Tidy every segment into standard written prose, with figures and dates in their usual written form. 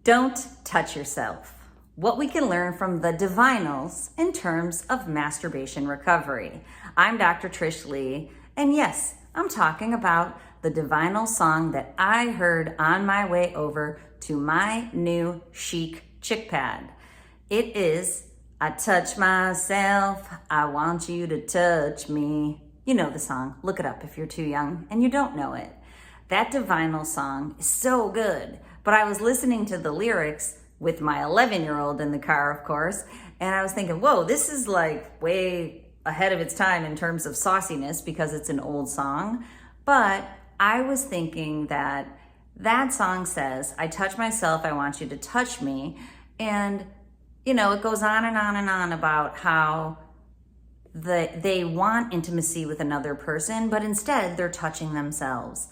Don't touch yourself. What we can learn from the divinals in terms of masturbation recovery. I'm Dr. Trish Leigh, and yes, I'm talking about the divinal song that I heard on my way over to my new chic chick pad. It is, I touch myself, I want you to touch me. You know the song, look it up if you're too young and you don't know it. That divinal song is so good, but I was listening to the lyrics with my 11-year-old in the car, of course, and I was thinking, whoa, this is like way ahead of its time in terms of sauciness because it's an old song. But I was thinking that song says, I touch myself, I want you to touch me. And, you know, it goes on and on and on about how they want intimacy with another person, but instead they're touching themselves.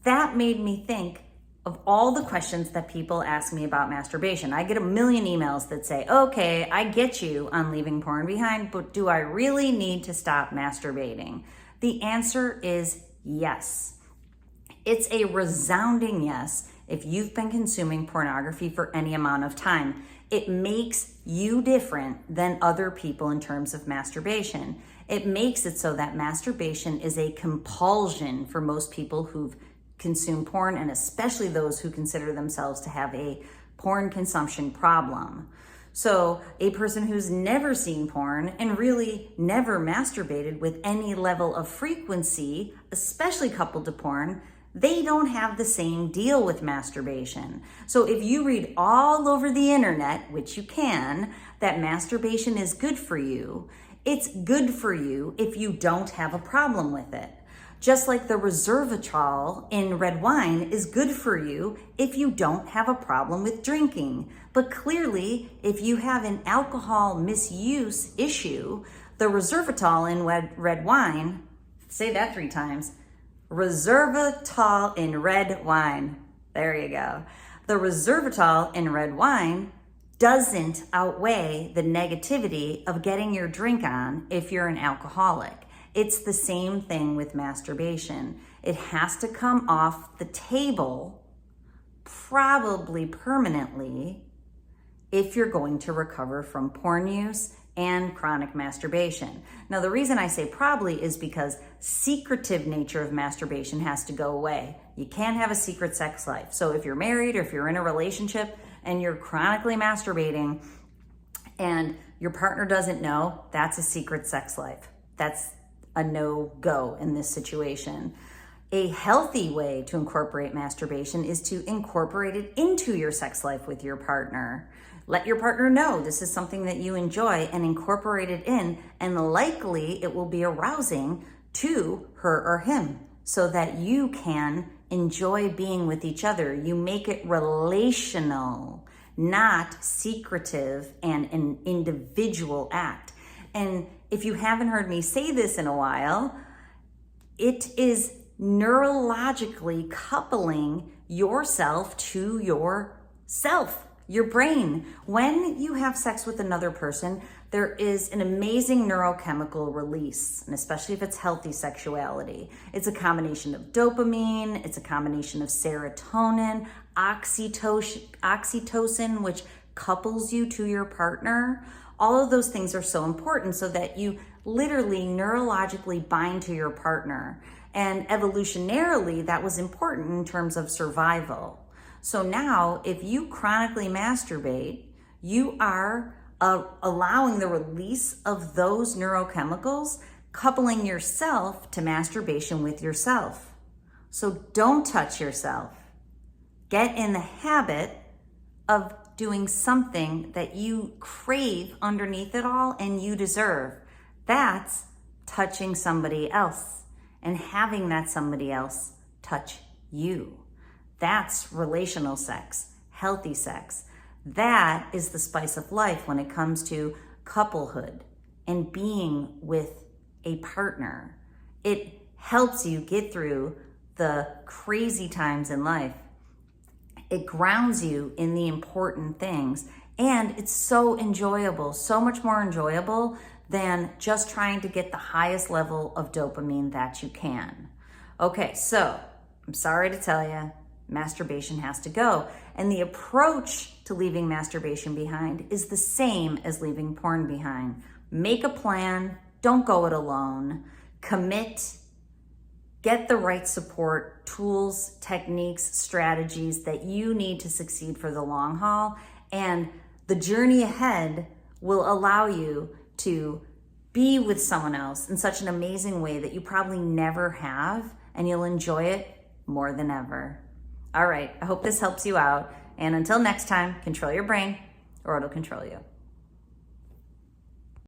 That made me think of all the questions that people ask me about masturbation. I get a million emails that say, okay, I get you on leaving porn behind, but do I really need to stop masturbating? The answer is yes. It's a resounding yes if you've been consuming pornography for any amount of time. It makes you different than other people in terms of masturbation. It makes it so that masturbation is a compulsion for most people who've consume porn, and especially those who consider themselves to have a porn consumption problem. So a person who's never seen porn and really never masturbated with any level of frequency, especially coupled to porn, they don't have the same deal with masturbation. So if you read all over the internet, which you can, that masturbation is good for you, it's good for you if you don't have a problem with it. Just like the resveratrol in red wine is good for you if you don't have a problem with drinking. But clearly, if you have an alcohol misuse issue, the resveratrol in red wine, say that 3 times, resveratrol in red wine. There you go. The resveratrol in red wine doesn't outweigh the negativity of getting your drink on if you're an alcoholic. It's the same thing with masturbation. It has to come off the table, probably permanently, if you're going to recover from porn use and chronic masturbation. Now, the reason I say probably is because secretive nature of masturbation has to go away. You can't have a secret sex life. So if you're married or if you're in a relationship and you're chronically masturbating and your partner doesn't know, that's a secret sex life. That's a no-go in this situation. A healthy way to incorporate masturbation is to incorporate it into your sex life with your partner. Let your partner know this is something that you enjoy and incorporate it in, and likely it will be arousing to her or him so that you can enjoy being with each other. You make it relational, not secretive and an individual act. And if you haven't heard me say this in a while, it is neurologically coupling yourself to yourself, your brain. When you have sex with another person, there is an amazing neurochemical release, and especially if it's healthy sexuality. It's a combination of dopamine, it's a combination of serotonin, oxytocin, which couples you to your partner. All of those things are so important so that you literally neurologically bind to your partner. And evolutionarily, that was important in terms of survival. So now, if you chronically masturbate, you are allowing the release of those neurochemicals, coupling yourself to masturbation with yourself. So don't touch yourself. Get in the habit of doing something that you crave underneath it all and you deserve. That's touching somebody else and having that somebody else touch you. That's relational sex, healthy sex. That is the spice of life when it comes to couplehood and being with a partner. It helps you get through the crazy times in life. It grounds you in the important things, and it's so enjoyable, so much more enjoyable than just trying to get the highest level of dopamine that you can. Okay, so I'm sorry to tell you, masturbation has to go. And the approach to leaving masturbation behind is the same as leaving porn behind. Make a plan, don't go it alone, commit, get the right support, tools, techniques, strategies that you need to succeed for the long haul. And the journey ahead will allow you to be with someone else in such an amazing way that you probably never have, and you'll enjoy it more than ever. All right, I hope this helps you out. And until next time, control your brain or it'll control you.